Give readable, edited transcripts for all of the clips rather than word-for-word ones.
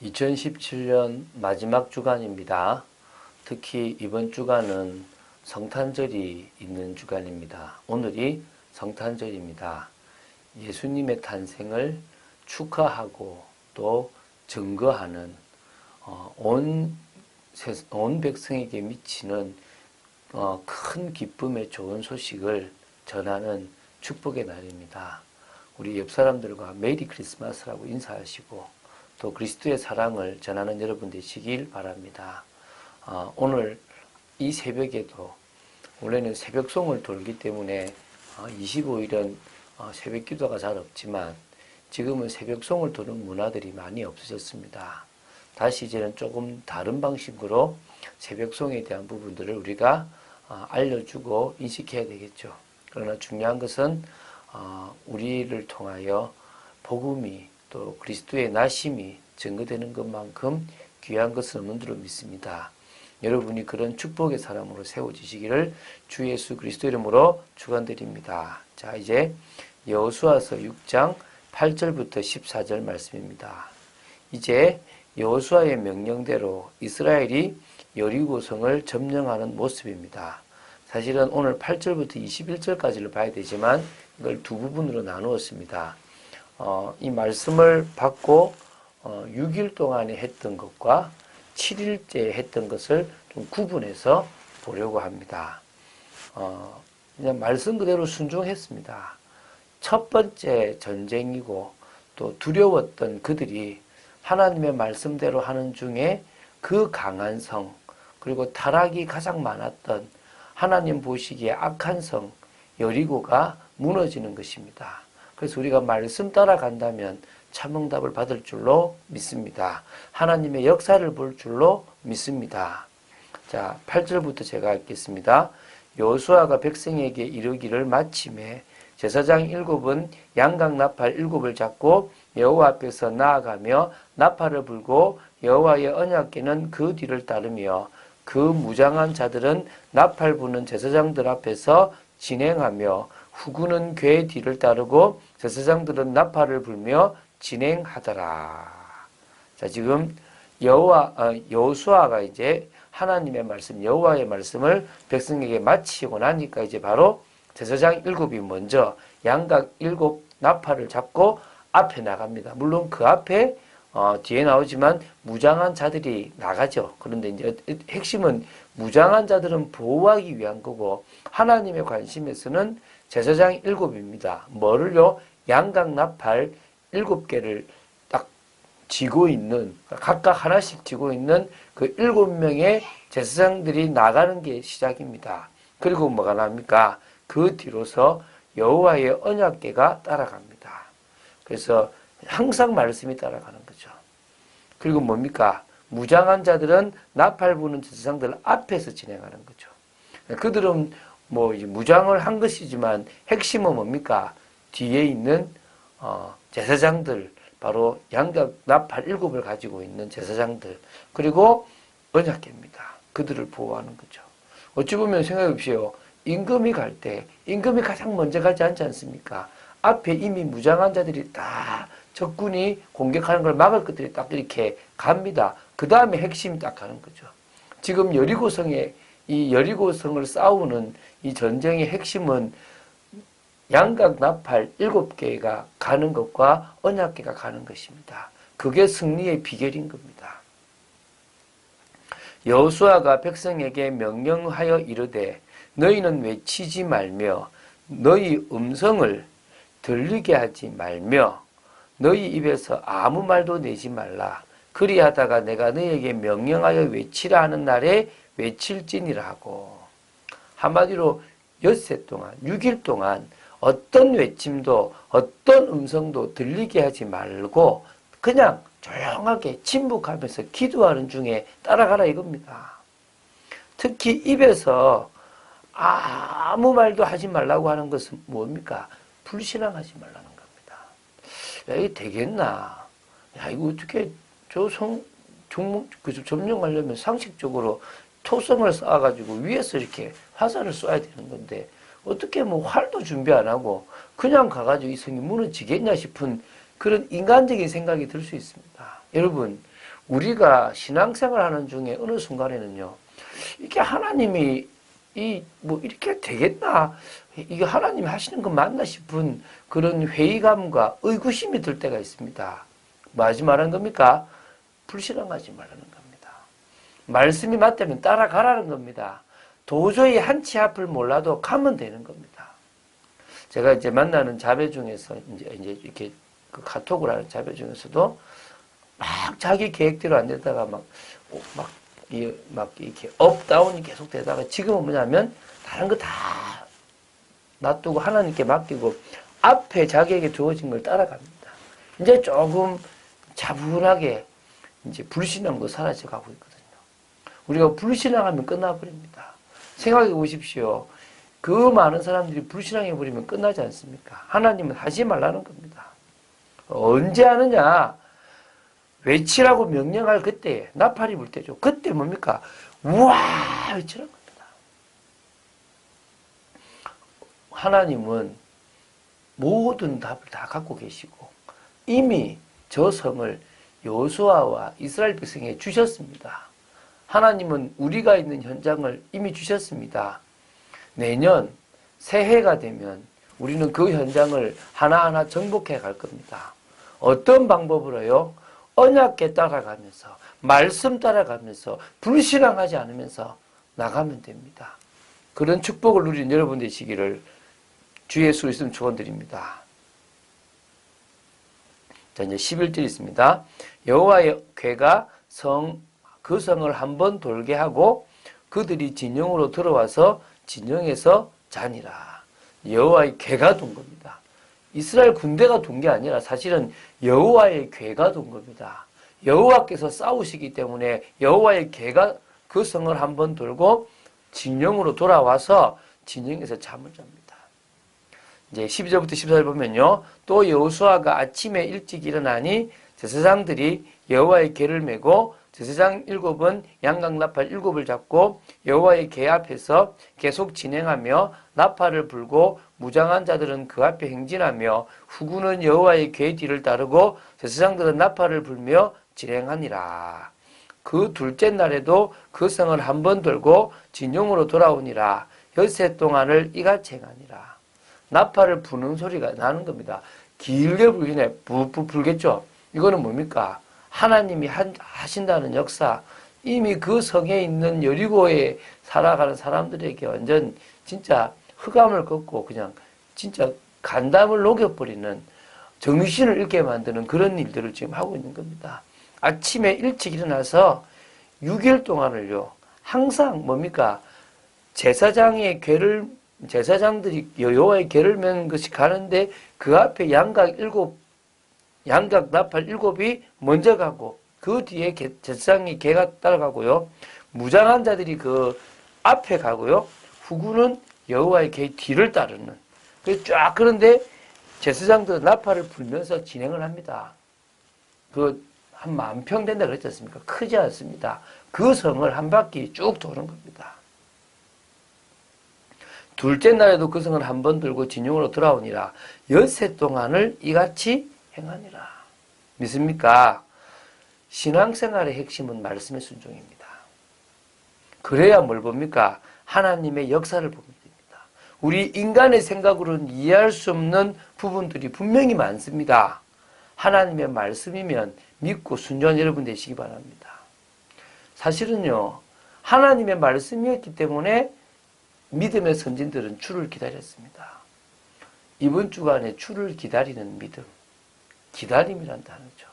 2017년 마지막 주간입니다. 특히 이번 주간은 성탄절이 있는 주간입니다. 오늘이 성탄절입니다. 예수님의 탄생을 축하하고 또 증거하는 온 백성에게 미치는 큰 기쁨의 좋은 소식을 전하는 축복의 날입니다. 우리 옆 사람들과 메리 크리스마스라고 인사하시고 또 그리스도의 사랑을 전하는 여러분 되시길 바랍니다. 오늘 이 새벽에도 원래는 새벽송을 돌기 때문에 25일은 새벽 기도가 잘 없지만 지금은 새벽송을 도는 문화들이 많이 없어졌습니다. 다시 이제는 조금 다른 방식으로 새벽송에 대한 부분들을 우리가 알려주고 인식해야 되겠죠. 그러나 중요한 것은 우리를 통하여 복음이 또 그리스도의 나심이 증거되는 것만큼 귀한 것은 없는 줄로 믿습니다. 여러분이 그런 축복의 사람으로 세워지시기를 주 예수 그리스도 이름으로 축원드립니다. 자, 이제 여호수아서 6장 8절부터 14절 말씀입니다. 이제 여호수아의 명령대로 이스라엘이 여리고성을 점령하는 모습입니다. 사실은 오늘 8절부터 21절까지를 봐야 되지만 이걸 두 부분으로 나누었습니다. 이 말씀을 받고 6일 동안에 했던 것과 7일째 했던 것을 좀 구분해서 보려고 합니다. 그냥 말씀 그대로 순종했습니다. 첫 번째 전쟁이고 또 두려웠던 그들이 하나님의 말씀대로 하는 중에 그 강한 성, 그리고 타락이 가장 많았던 하나님 보시기에 악한 성 여리고가 무너지는 것입니다. 그래서 우리가 말씀 따라간다면 참응답을 받을 줄로 믿습니다. 하나님의 역사를 볼 줄로 믿습니다. 자, 8절부터 제가 읽겠습니다. 여호수아가 백성에게 이르기를 마침에 제사장 7은 양각 나팔 7을 잡고 여호와 앞에서 나아가며 나팔을 불고 여호와의 언약궤는 그 뒤를 따르며 그 무장한 자들은 나팔 부는 제사장들 앞에서 진행하며 후구는 궤 뒤를 따르고 제사장들은 나팔을 불며 진행하더라. 자, 지금 여호수아가 이제 하나님의 말씀, 여호와의 말씀을 백성에게 마치고 나니까 이제 바로 제사장 7이 먼저 양각 7 나팔을 잡고 앞에 나갑니다. 물론 그 앞에 뒤에 나오지만 무장한 자들이 나가죠. 그런데 이제 핵심은 무장한 자들은 보호하기 위한 거고 하나님의 관심에서는 제사장 7입니다. 뭐를요? 양각 나팔 7개를 딱 쥐고 있는, 각각 하나씩 쥐고 있는 그 7명의 제사장들이 나가는 게 시작입니다. 그리고 뭐가 납니까? 그 뒤로서 여호와의 언약궤가 따라갑니다. 그래서 항상 말씀이 따라가는 거죠. 그리고 뭡니까? 무장한 자들은 나팔 부는 제사장들 앞에서 진행하는 거죠. 그들은 뭐 무장을 한 것이지만 핵심은 뭡니까? 뒤에 있는 제사장들, 바로 양각 나팔 7을 가지고 있는 제사장들, 그리고 언약궤입니다. 그들을 보호하는 거죠. 어찌 보면 생각해 보십시오. 임금이 갈 때 임금이 가장 먼저 가지 않지 않습니까? 앞에 이미 무장한 자들이 다 적군이 공격하는 걸 막을 것들이 딱 이렇게 갑니다. 그 다음에 핵심이 딱 가는 거죠. 지금 이 여리고성을 싸우는 이 전쟁의 핵심은 양각 나팔 7개가 가는 것과 언약궤가 가는 것입니다. 그게 승리의 비결인 겁니다. 여호수아가 백성에게 명령하여 이르되 너희는 외치지 말며 너희 음성을 들리게 하지 말며 너희 입에서 아무 말도 내지 말라. 그리하다가 내가 너희에게 명령하여 외치라 하는 날에 외칠지니라 하고. 한마디로 엿새 동안 6일 동안 어떤 외침도 어떤 음성도 들리게 하지 말고 그냥 조용하게 침묵하면서 기도하는 중에 따라가라 이겁니다. 특히 입에서 아무 말도 하지 말라고 하는 것은 뭡니까? 불신앙하지 말라는 겁니다. 야, 이게 되겠나? 야, 이거 어떻게 점령하려면 상식적으로 토성을 쌓아가지고 위에서 이렇게 화살을 쏴야 되는 건데 어떻게 뭐 활도 준비 안 하고 그냥 가가지고 이 성이 무너지겠냐 싶은 그런 인간적인 생각이 들 수 있습니다. 여러분, 우리가 신앙생활 하는 중에 어느 순간에는요, 이게 하나님이 뭐 이렇게 되겠나? 이게 하나님이 하시는 거 맞나 싶은 그런 회의감과 의구심이 들 때가 있습니다. 뭐 하지 말라는 겁니까? 불신앙하지 말라는 겁니다. 말씀이 맞다면 따라가라는 겁니다. 도저히 한 치 앞을 몰라도 가면 되는 겁니다. 제가 이제 만나는 자매 중에서 이제 이렇게 그 카톡을 하는 자매 중에서도 막 자기 계획대로 안 되다가 막 이렇게 업, 다운이 계속 되다가 지금은 뭐냐면 다른 거 다 놔두고 하나님께 맡기고 앞에 자기에게 주어진 걸 따라갑니다. 이제 조금 차분하게 이제 불신앙도 사라져 가고 있거든요. 우리가 불신앙하면 끝나버립니다. 생각해 보십시오. 그 많은 사람들이 불신앙해 버리면 끝나지 않습니까? 하나님은 하지 말라는 겁니다. 언제 하느냐? 외치라고 명령할 그때에, 나팔이 불 때죠. 그때 뭡니까? 우와! 외치라는 겁니다. 하나님은 모든 답을 다 갖고 계시고 이미 저 성을 여호수아와 이스라엘 백성에게 주셨습니다. 하나님은 우리가 있는 현장을 이미 주셨습니다. 내년 새해가 되면 우리는 그 현장을 하나하나 정복해 갈 겁니다. 어떤 방법으로요? 언약궤 따라가면서 말씀 따라가면서 불신앙하지 않으면서 나가면 됩니다. 그런 축복을 누리는 여러분 되시기를 주 예수 있으면 축원드립니다. 자, 이제 11절 있습니다. 여호와의 궤가 그 성을 한번 돌게 하고 그들이 진영으로 들어와서 진영에서 자니라. 여호와의 궤가 돈 겁니다. 이스라엘 군대가 돈 게 아니라 사실은 여호와의 궤가 돈 겁니다. 여호와께서 싸우시기 때문에 여호와의 궤가 그 성을 한번 돌고 진영으로 돌아와서 진영에서 잠을 잡니다. 이제 12절부터 14절 보면요. 또 여호수아가 아침에 일찍 일어나니 제사장들이 여호와의 궤를 메고 제사장 7은 양각 나팔 7을 잡고 여호와의 궤 앞에서 계속 진행하며 나팔을 불고 무장한 자들은 그 앞에 행진하며 후군은 여호와의 궤 뒤를 따르고 제사장들은 나팔을 불며 진행하니라. 그 둘째 날에도 그 성을 한번 돌고 진영으로 돌아오니라. 엿새 동안을 이같이 행하니라. 나팔을 부는 소리가 나는 겁니다. 길게 불기네. 부부 불겠죠. 이거는 뭡니까? 하나님이 하신다는 역사, 이미 그 성에 있는 여리고에 살아가는 사람들에게 완전 진짜 흑암을 걷고 그냥 진짜 간담을 녹여버리는, 정신을 잃게 만드는 그런 일들을 지금 하고 있는 겁니다. 아침에 일찍 일어나서 6일 동안을요, 항상 뭡니까? 제사장들이 여호와의 궤를 맨 것이 가는데 그 앞에 양각 나팔 7이 먼저 가고 그 뒤에 제사장이 궤가 따라가고요. 무장한 자들이 그 앞에 가고요. 후군은 여호와의 궤 뒤를 따르는. 쫙 그런데 제사장들은 나팔을 불면서 진행을 합니다. 한 10,000평 된다 그랬지 않습니까? 크지 않습니다. 그 성을 한 바퀴 쭉 도는 겁니다. 둘째 날에도 그 성을 한 번 들고 진영으로 돌아오니라. 엿새 동안을 이같이 행하니라. 믿습니까? 신앙생활의 핵심은 말씀의 순종입니다. 그래야 뭘 봅니까? 하나님의 역사를 보게 됩니다. 우리 인간의 생각으로는 이해할 수 없는 부분들이 분명히 많습니다. 하나님의 말씀이면 믿고 순종한 여러분 되시기 바랍니다. 사실은요, 하나님의 말씀이었기 때문에 믿음의 선진들은 주를 기다렸습니다. 이번 주간에 주를 기다리는 믿음, 기다림이란 단어죠.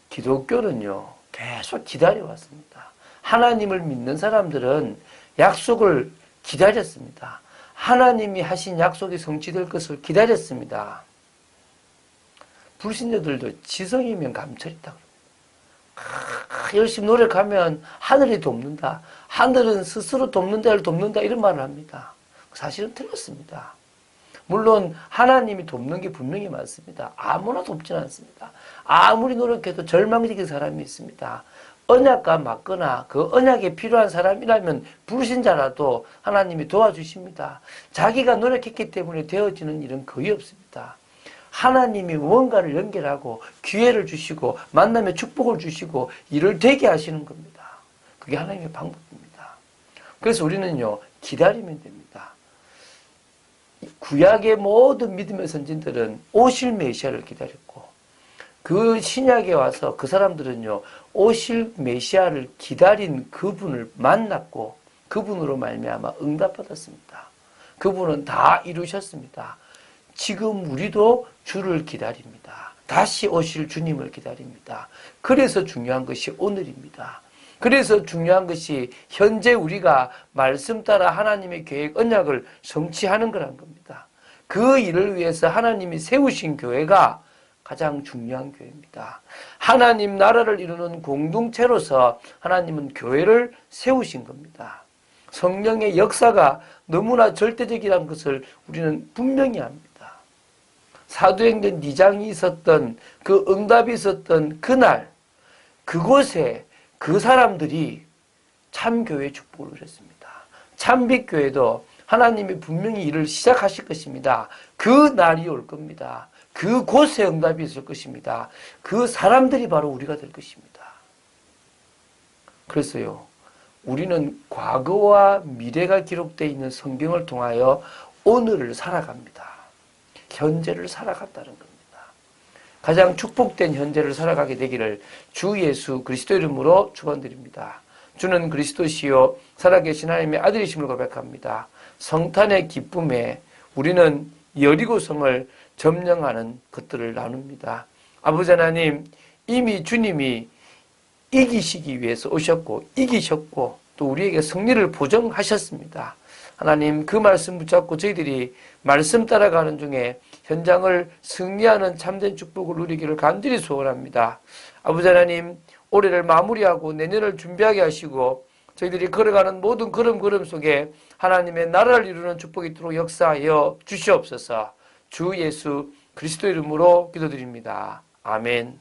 기독교는요, 계속 기다려왔습니다. 하나님을 믿는 사람들은 약속을 기다렸습니다. 하나님이 하신 약속이 성취될 것을 기다렸습니다. 불신자들도 지성이면 감철이다. 열심히 노력하면 하늘이 돕는다. 하늘은 스스로 돕는다 이런 말을 합니다. 사실은 틀렸습니다. 물론 하나님이 돕는 게 분명히 맞습니다. 아무나 돕지는 않습니다. 아무리 노력해도 절망적인 사람이 있습니다. 언약과 맞거나 그 언약에 필요한 사람이라면 불신자라도 하나님이 도와주십니다. 자기가 노력했기 때문에 되어지는 일은 거의 없습니다. 하나님이 무언가를 연결하고 기회를 주시고 만남의 축복을 주시고 일을 되게 하시는 겁니다. 그게 하나님의 방법입니다. 그래서 우리는요, 기다리면 됩니다. 구약의 모든 믿음의 선진들은 오실 메시아를 기다렸고, 그 신약에 와서 그 사람들은요, 오실 메시아를 기다린 그분을 만났고 그분으로 말미암아 응답받았습니다. 그분은 다 이루셨습니다. 지금 우리도 주를 기다립니다. 다시 오실 주님을 기다립니다. 그래서 중요한 것이 오늘입니다. 그래서 중요한 것이 현재 우리가 말씀 따라 하나님의 계획, 언약을 성취하는 거란 겁니다. 그 일을 위해서 하나님이 세우신 교회가 가장 중요한 교회입니다. 하나님 나라를 이루는 공동체로서 하나님은 교회를 세우신 겁니다. 성령의 역사가 너무나 절대적이라는 것을 우리는 분명히 압니다. 사도행전 2장이 있었던 그 응답이 있었던 그날, 그곳에 그 사람들이 참교회 축복을 누렸습니다. 참빛교회도 하나님이 분명히 일을 시작하실 것입니다. 그 날이 올 겁니다. 그곳에 응답이 있을 것입니다. 그 사람들이 바로 우리가 될 것입니다. 그래서요, 우리는 과거와 미래가 기록되어 있는 성경을 통하여 오늘을 살아갑니다. 현재를 살아간다는 겁니다. 가장 축복된 현재를 살아가게 되기를 주 예수 그리스도 이름으로 축원드립니다. 주는 그리스도시요 살아계신 하나님의 아들이심을 고백합니다. 성탄의 기쁨에 우리는 여리고성을 점령하는 것들을 나눕니다. 아버지 하나님, 이미 주님이 이기시기 위해서 오셨고 이기셨고 또 우리에게 승리를 보증하셨습니다. 하나님, 그 말씀 붙잡고 저희들이 말씀 따라가는 중에 현장을 승리하는 참된 축복을 누리기를 간절히 소원합니다. 아버지 하나님, 올해를 마무리하고 내년을 준비하게 하시고 저희들이 걸어가는 모든 걸음 속에 하나님의 나라를 이루는 축복이 있도록 역사하여 주시옵소서. 주 예수 그리스도 이름으로 기도드립니다. 아멘.